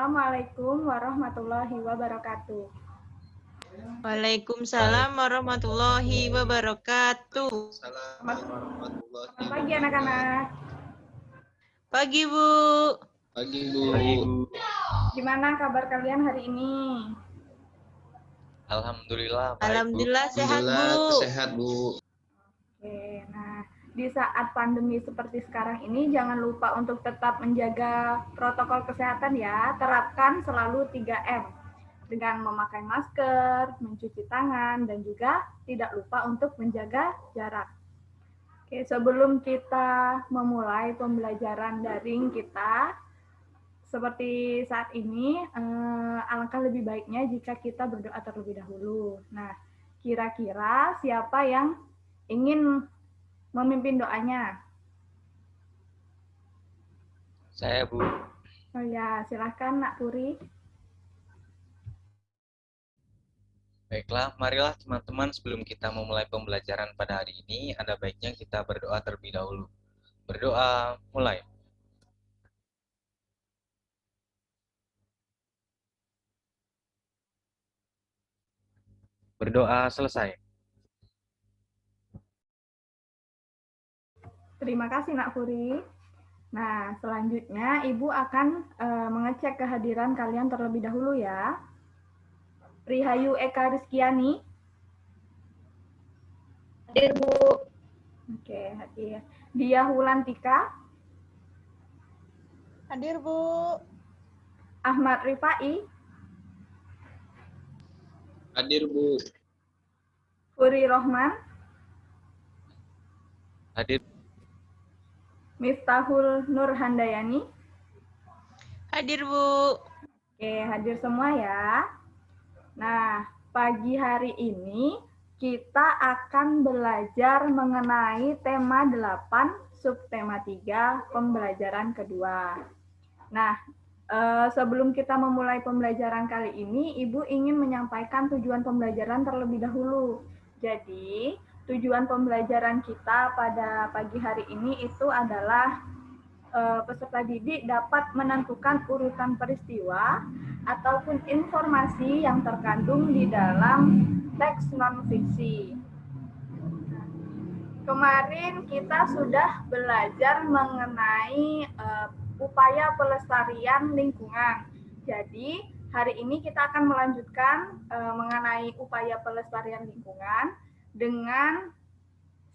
Assalamualaikum warahmatullahi wabarakatuh. Waalaikumsalam warahmatullahi wabarakatuh. Selamat pagi anak-anak. Pagi, Bu. Pagi, Bu. Gimana kabar kalian hari ini? Alhamdulillah baik, Alhamdulillah Bu. sehat, Bu. Sehat, Bu. Oke, nah di saat pandemi seperti sekarang ini jangan lupa untuk tetap menjaga protokol kesehatan ya. Terapkan selalu 3M dengan memakai masker, mencuci tangan, dan juga tidak lupa untuk menjaga jarak. Oke, sebelum kita memulai pembelajaran daring kita, seperti saat ini, alangkah lebih baiknya jika kita berdoa terlebih dahulu. Nah, kira-kira siapa yang ingin memimpin doanya? Saya, Bu. Oh ya, silahkan Nak Puri. Baiklah, marilah teman-teman sebelum kita memulai pembelajaran pada hari ini, ada baiknya kita berdoa terlebih dahulu. Berdoa, mulai. Berdoa selesai. Terima kasih Nak Puri. Nah, selanjutnya Ibu akan mengecek kehadiran kalian terlebih dahulu ya. Rihayu Eka Rizkiani. Hadir, Bu. Oke, hadir. Dia Hulantika. Hadir, Bu. Ahmad Rifai. Hadir, Bu. Puri Rohman. Hadir. Miftahul Nur Handayani. Hadir, Bu. Oke, hadir semua ya. Nah, pagi hari ini kita akan belajar mengenai tema 8, subtema 3, pembelajaran kedua. Nah, sebelum kita memulai pembelajaran kali ini, Ibu ingin menyampaikan tujuan pembelajaran terlebih dahulu. Jadi, tujuan pembelajaran kita pada pagi hari ini itu adalah peserta didik dapat menentukan urutan peristiwa ataupun informasi yang terkandung di dalam teks non-fiksi. Kemarin kita sudah belajar mengenai upaya pelestarian lingkungan. Jadi, hari ini kita akan melanjutkan mengenai upaya pelestarian lingkungan dengan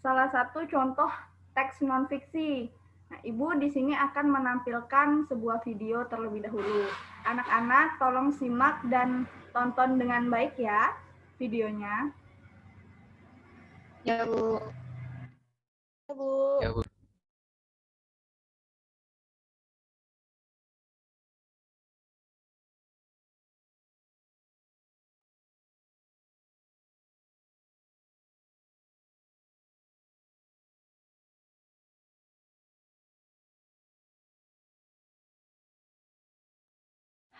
salah satu contoh teks non-fiksi. Nah, Ibu di sini akan menampilkan sebuah video terlebih dahulu. Anak-anak tolong simak dan tonton dengan baik ya videonya. Ya, Bu. Ya, Bu. Ya, Bu.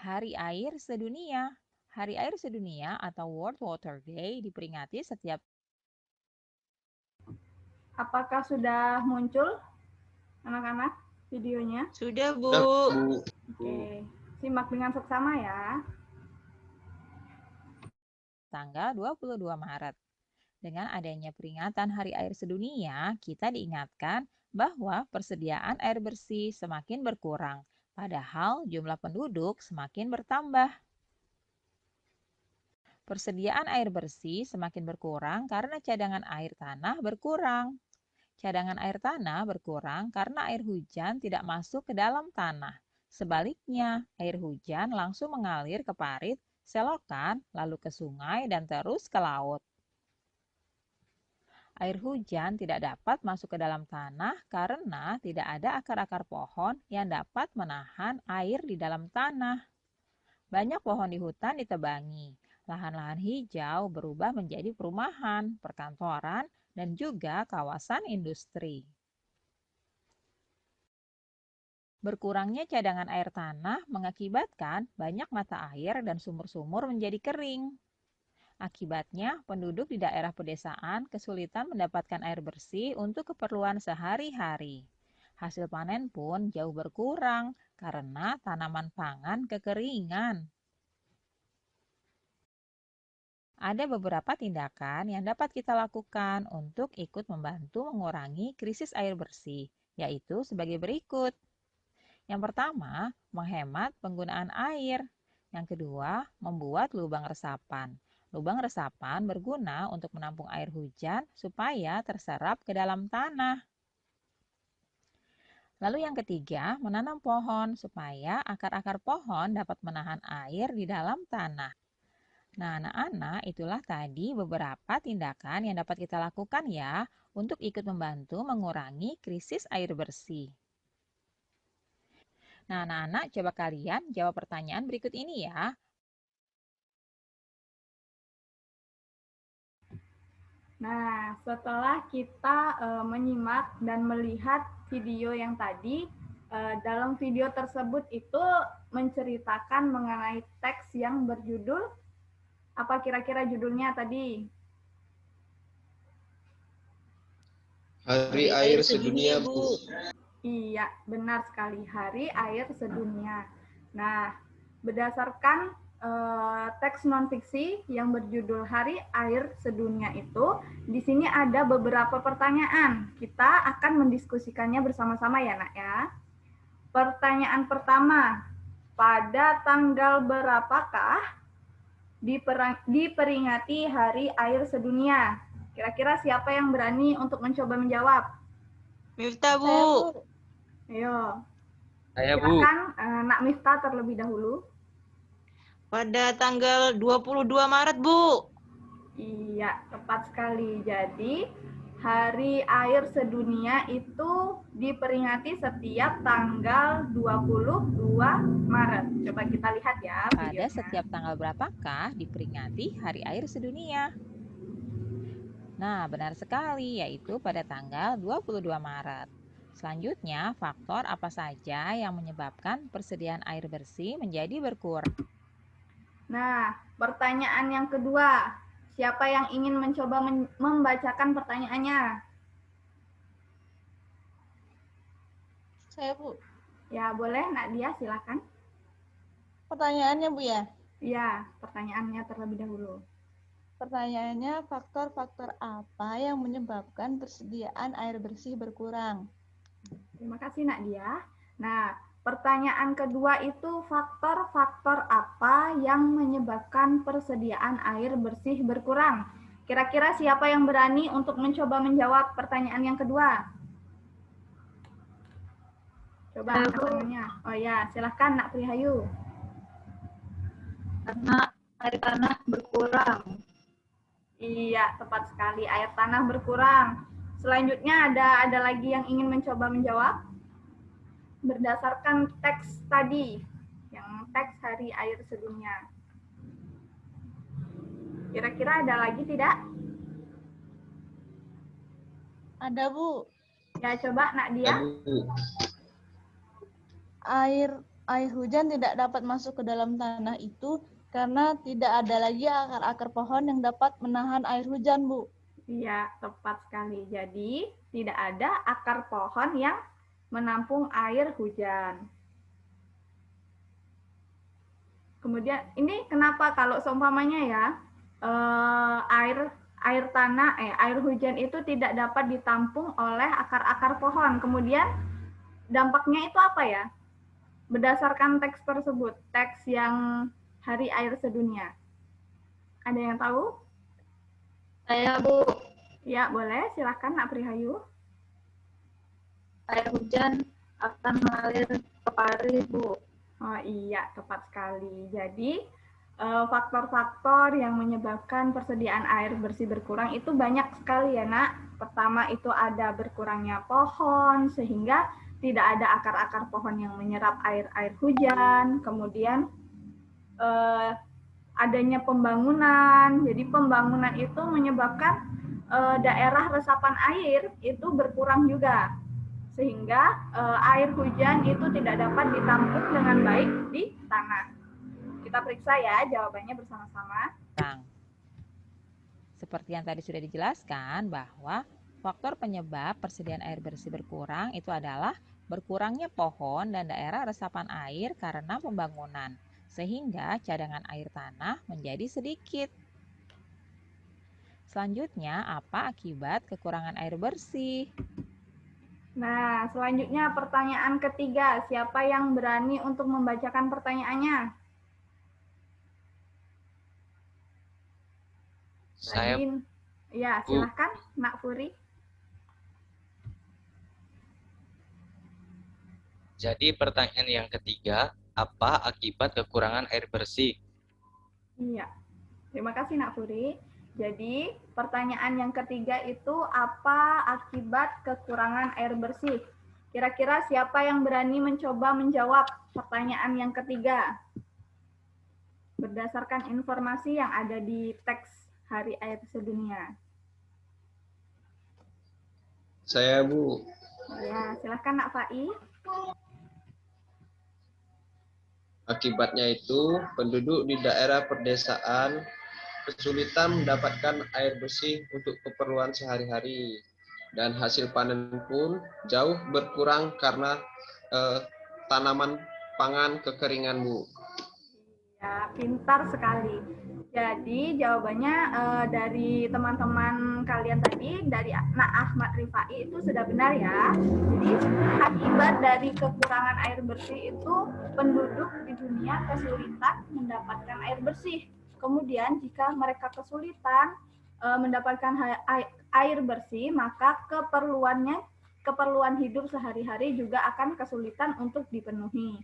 Hari Air Sedunia. Hari Air Sedunia atau World Water Day diperingati setiap. Apakah sudah muncul anak-anak videonya? Sudah, Bu. Oke, simak dengan seksama ya. Tanggal 22 Maret. Dengan adanya peringatan Hari Air Sedunia, kita diingatkan bahwa persediaan air bersih semakin berkurang, padahal jumlah penduduk semakin bertambah. Persediaan air bersih semakin berkurang karena cadangan air tanah berkurang. Cadangan air tanah berkurang karena air hujan tidak masuk ke dalam tanah. Sebaliknya, air hujan langsung mengalir ke parit, selokan, lalu ke sungai, dan terus ke laut. Air hujan tidak dapat masuk ke dalam tanah karena tidak ada akar-akar pohon yang dapat menahan air di dalam tanah. Banyak pohon di hutan ditebangi. Lahan-lahan hijau berubah menjadi perumahan, perkantoran, dan juga kawasan industri. Berkurangnya cadangan air tanah mengakibatkan banyak mata air dan sumur-sumur menjadi kering. Akibatnya, penduduk di daerah pedesaan kesulitan mendapatkan air bersih untuk keperluan sehari-hari. Hasil panen pun jauh berkurang karena tanaman pangan kekeringan. Ada beberapa tindakan yang dapat kita lakukan untuk ikut membantu mengurangi krisis air bersih, yaitu sebagai berikut. Yang pertama, menghemat penggunaan air. Yang kedua, membuat lubang resapan. Lubang resapan berguna untuk menampung air hujan supaya terserap ke dalam tanah. Lalu yang ketiga, menanam pohon supaya akar-akar pohon dapat menahan air di dalam tanah. Nah, anak-anak, itulah tadi beberapa tindakan yang dapat kita lakukan ya untuk ikut membantu mengurangi krisis air bersih. Nah, anak-anak, coba kalian jawab pertanyaan berikut ini ya. Nah, setelah kita menyimak dan melihat video yang tadi, dalam video tersebut itu menceritakan mengenai teks yang berjudul, apa kira-kira judulnya tadi? Hari Air Sedunia, Bu. Iya, benar sekali. Hari Air Sedunia. Nah, berdasarkan teks non-fiksi yang berjudul Hari Air Sedunia itu, di sini ada beberapa pertanyaan. Kita akan mendiskusikannya bersama-sama ya, Nak ya. Pertanyaan pertama, pada tanggal berapakah diperingati Hari Air Sedunia? Kira-kira siapa yang berani untuk mencoba menjawab? Miftah, Bu. Ayo. Saya, Bu. Silakan Nak Miftah terlebih dahulu. Pada tanggal 22 Maret, Bu. Iya, tepat sekali. Jadi, Hari Air Sedunia itu diperingati setiap tanggal 22 Maret. Coba kita lihat ya Pada videonya. setiap tanggal berapakah diperingati Hari Air Sedunia? Nah, benar sekali, yaitu pada tanggal 22 Maret. Selanjutnya, faktor apa saja yang menyebabkan persediaan air bersih menjadi berkurang? Nah, pertanyaan yang kedua. Siapa yang ingin mencoba membacakan pertanyaannya? Saya, Bu. Ya, boleh Nadia, silakan. Pertanyaannya, Bu ya. Ya, pertanyaannya terlebih dahulu. Pertanyaannya, faktor-faktor apa yang menyebabkan persediaan air bersih berkurang? Terima kasih Nadia. Nah, pertanyaan kedua itu faktor-faktor apa yang menyebabkan persediaan air bersih berkurang? Kira-kira siapa yang berani untuk mencoba menjawab pertanyaan yang kedua? Coba angkat tangannya. Oh ya, silahkan Nak Prihayu. Karena air tanah berkurang. Iya, tepat sekali. Air tanah berkurang. Selanjutnya ada lagi yang ingin mencoba menjawab? Berdasarkan teks tadi, yang teks Hari Air Sedunia. Kira-kira ada lagi tidak? Ada, Bu. Ya, coba Nadia. Bu. Air hujan tidak dapat masuk ke dalam tanah itu karena tidak ada lagi akar-akar pohon yang dapat menahan air hujan, Bu. Iya, tepat sekali. Jadi, tidak ada akar pohon yang menampung air hujan. Kemudian, ini kenapa kalau seumpamanya ya, air hujan itu tidak dapat ditampung oleh akar-akar pohon. Kemudian, dampaknya itu apa ya? Berdasarkan teks tersebut, teks yang Hari Air Sedunia. Ada yang tahu? Saya, Bu. Ya, boleh. Silakan Nak Prihayu. Air hujan akan mengalir ke parit, Bu. Oh iya, tepat sekali. Jadi, faktor-faktor yang menyebabkan persediaan air bersih berkurang itu banyak sekali ya, Nak. Pertama itu ada berkurangnya pohon, sehingga tidak ada akar-akar pohon yang menyerap air hujan. Kemudian, adanya pembangunan. Jadi pembangunan itu menyebabkan daerah resapan air itu berkurang juga. Sehingga air hujan itu tidak dapat ditampung dengan baik di tanah. Kita periksa ya jawabannya bersama-sama. Seperti yang tadi sudah dijelaskan bahwa Faktor penyebab persediaan air bersih berkurang itu adalah berkurangnya pohon dan daerah resapan air karena pembangunan, sehingga cadangan air tanah menjadi sedikit. Selanjutnya, apa akibat kekurangan air bersih? Nah, selanjutnya pertanyaan ketiga. Siapa yang berani untuk membacakan pertanyaannya? Saya, Rajin. Ya, Bu. silahkan, Nak Puri. Jadi pertanyaan yang ketiga, apa akibat kekurangan air bersih? Iya, terima kasih Nak Puri. Jadi, pertanyaan yang ketiga itu apa akibat kekurangan air bersih? Kira-kira siapa yang berani mencoba menjawab pertanyaan yang ketiga? Berdasarkan informasi yang ada di teks Hari Air Sedunia. Saya, Bu. Ya, silahkan Nak Fai. Akibatnya itu penduduk di daerah perdesaan kesulitan mendapatkan air bersih untuk keperluan sehari-hari dan hasil panen pun jauh berkurang karena tanaman pangan kekeringan, Bu. Ya, pintar sekali. Jadi jawabannya dari teman-teman kalian tadi, dari Nak Ahmad Rifai itu sudah benar ya. Jadi akibat dari kekurangan air bersih itu penduduk di dunia kesulitan mendapatkan air bersih. Kemudian jika mereka kesulitan mendapatkan air bersih, maka keperluan hidup sehari-hari juga akan kesulitan untuk dipenuhi.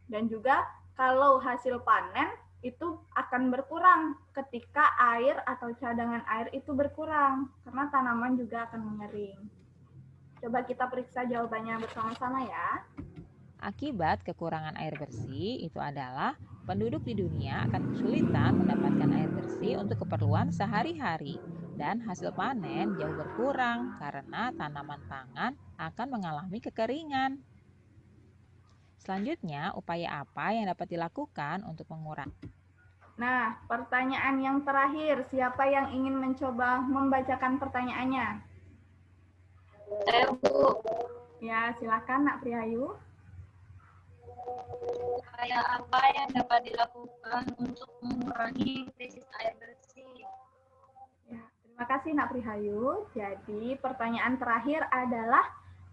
Dan juga kalau hasil panen itu akan berkurang ketika air atau cadangan air itu berkurang karena tanaman juga akan mengering. Coba kita periksa jawabannya bersama-sama ya. Akibat kekurangan air bersih itu adalah penduduk di dunia akan kesulitan mendapatkan air bersih untuk keperluan sehari-hari dan hasil panen jauh berkurang karena tanaman pangan akan mengalami kekeringan. Selanjutnya, upaya apa yang dapat dilakukan untuk mengurangi? Nah, pertanyaan yang terakhir, siapa yang ingin mencoba membacakan pertanyaannya? Saya, Bu. Ya, silakan Nak Prihayu. Upaya apa yang dapat dilakukan untuk mengurangi krisis air bersih? Ya, terima kasih Nak Prihayu. Jadi, pertanyaan terakhir adalah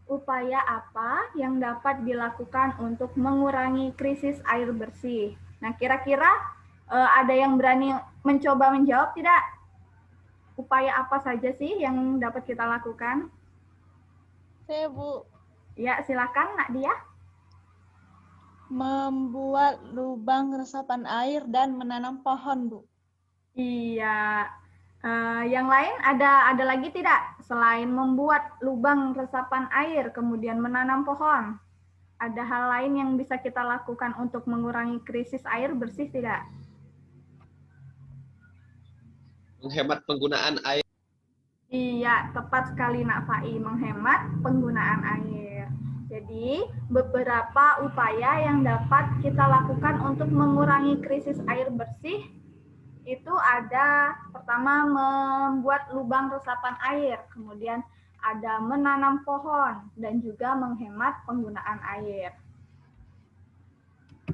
upaya apa yang dapat dilakukan untuk mengurangi krisis air bersih? Nah, kira-kira ada yang berani mencoba menjawab tidak? Upaya apa saja sih yang dapat kita lakukan? Saya, Bu. Ya, silakan Nak Dia. Membuat lubang resapan air dan menanam pohon, Bu. Iya. Yang lain ada lagi tidak? Selain membuat lubang resapan air, kemudian menanam pohon, ada hal lain yang bisa kita lakukan untuk mengurangi krisis air bersih tidak? Menghemat penggunaan air. Iya, tepat sekali Nak Fai, menghemat penggunaan air. Jadi, beberapa upaya yang dapat kita lakukan untuk mengurangi krisis air bersih itu ada pertama membuat lubang resapan air, kemudian ada menanam pohon dan juga menghemat penggunaan air.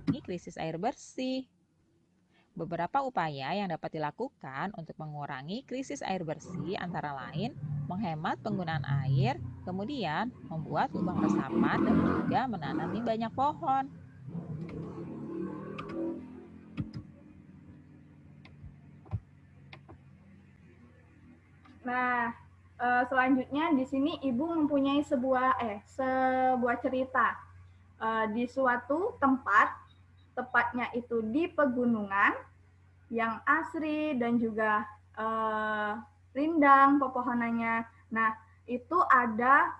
Ini krisis air bersih. Beberapa upaya yang dapat dilakukan untuk mengurangi krisis air bersih antara lain menghemat penggunaan air, kemudian membuat lubang resapan dan juga menanami banyak pohon. Nah, selanjutnya di sini Ibu mempunyai sebuah cerita. Di suatu tempat, tepatnya itu di pegunungan yang asri dan juga rindang pepohonannya. Nah, itu ada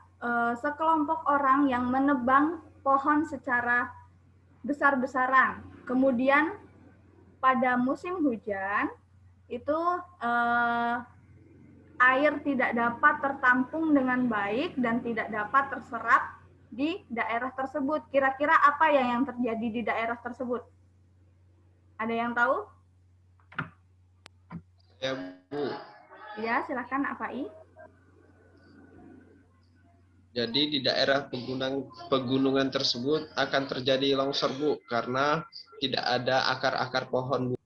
sekelompok orang yang menebang pohon secara besar-besaran. Kemudian pada musim hujan itu air tidak dapat tertampung dengan baik dan tidak dapat terserap di daerah tersebut. Kira-kira apa yang terjadi di daerah tersebut? Ada yang tahu? Ya, Bu. Ya, silakan Nak Fai. Jadi di daerah pegunungan tersebut akan terjadi longsor, Bu, karena tidak ada akar-akar pohon, Bu.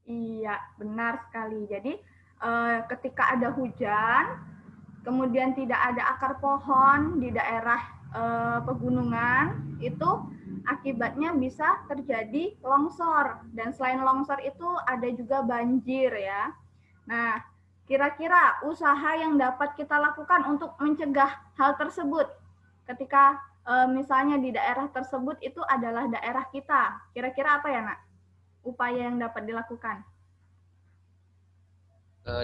Iya, benar sekali. Jadi ketika ada hujan, kemudian tidak ada akar pohon di daerah pegunungan, itu akibatnya bisa terjadi longsor. Dan selain longsor itu ada juga banjir ya. Nah, kira-kira usaha yang dapat kita lakukan untuk mencegah hal tersebut ketika misalnya di daerah tersebut itu adalah daerah kita. Kira-kira apa ya, Nak? Upaya yang dapat dilakukan?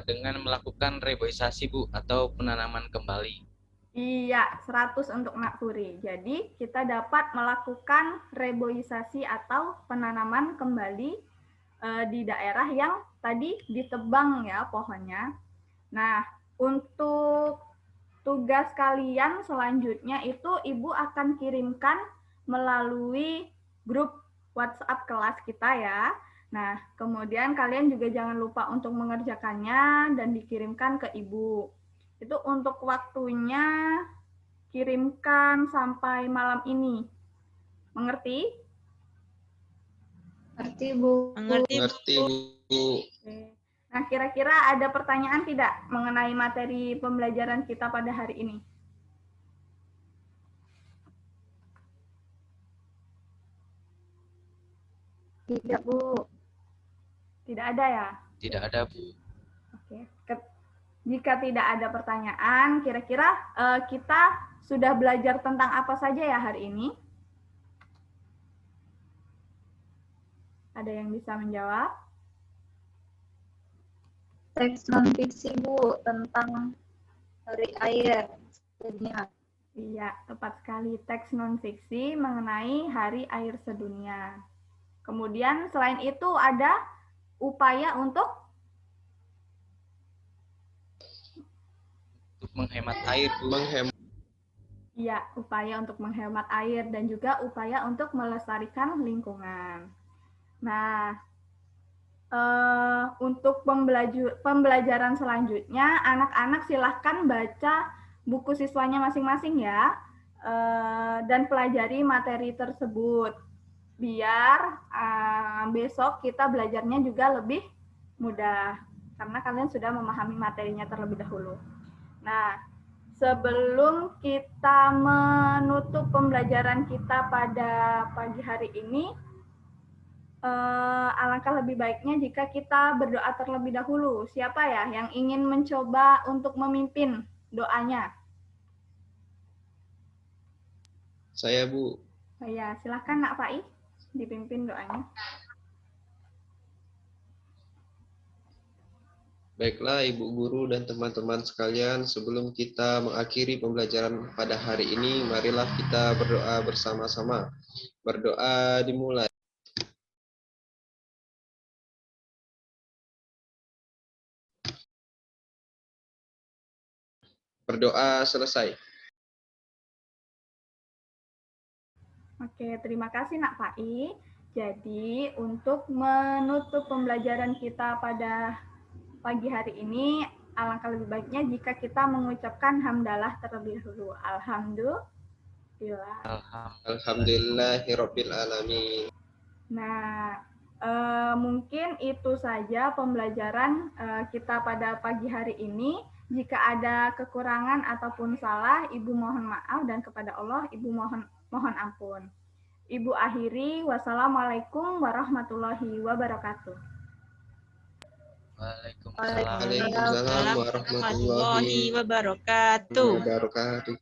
Dengan melakukan reboisasi, Bu, atau penanaman kembali. Iya, 100 untuk Nak Puri. Jadi, kita dapat melakukan reboisasi atau penanaman kembali di daerah yang tadi ditebang ya pohonnya. Nah, untuk tugas kalian selanjutnya itu Ibu akan kirimkan melalui grup WhatsApp kelas kita ya. Nah, kemudian kalian juga jangan lupa untuk mengerjakannya dan dikirimkan ke Ibu. Itu untuk waktunya kirimkan sampai malam ini. Mengerti? Ngerti, Bu. Mengerti, Bu. Nah, kira-kira ada pertanyaan tidak mengenai materi pembelajaran kita pada hari ini? Tidak, Bu. Tidak ada ya? Tidak ada, Bu. Oke. Jika tidak ada pertanyaan, kira-kira kita sudah belajar tentang apa saja ya hari ini? Ada yang bisa menjawab? Teks non-fiksi, Bu, tentang hari air sedunia. Iya, tepat sekali. Teks non-fiksi mengenai Hari Air Sedunia. Kemudian selain itu ada upaya untuk menghemat air, Bu. Iya, upaya untuk menghemat air dan juga upaya untuk melestarikan lingkungan. Nah, untuk pembelajaran selanjutnya, anak-anak silahkan baca buku siswanya masing-masing ya, dan pelajari materi tersebut. Biar besok kita belajarnya juga lebih mudah, karena kalian sudah memahami materinya terlebih dahulu. Nah, sebelum kita menutup pembelajaran kita pada pagi hari ini, alangkah lebih baiknya jika kita berdoa terlebih dahulu. Siapa ya yang ingin mencoba untuk memimpin doanya? Saya, Bu. Oh ya, silahkan Nak Faiz dipimpin doanya. Baiklah Ibu Guru dan teman-teman sekalian, sebelum kita mengakhiri pembelajaran pada hari ini, marilah kita berdoa bersama-sama. Berdoa dimulai. Berdoa selesai. Oke, terima kasih Nak Fai. Jadi, untuk menutup pembelajaran kita pada pagi hari ini, alangkah lebih baiknya jika kita mengucapkan hamdalah terlebih dahulu. Alhamdulillah. Alhamdulillahirabbil alamin. Nah, mungkin itu saja pembelajaran kita pada pagi hari ini. Jika ada kekurangan ataupun salah, Ibu mohon maaf, dan kepada Allah Ibu mohon ampun. Ibu akhiri, wassalamualaikum warahmatullahi wabarakatuh. Waalaikumsalam Waalaikumsalam warahmatullahi wabarakatuh. wabarakatuh.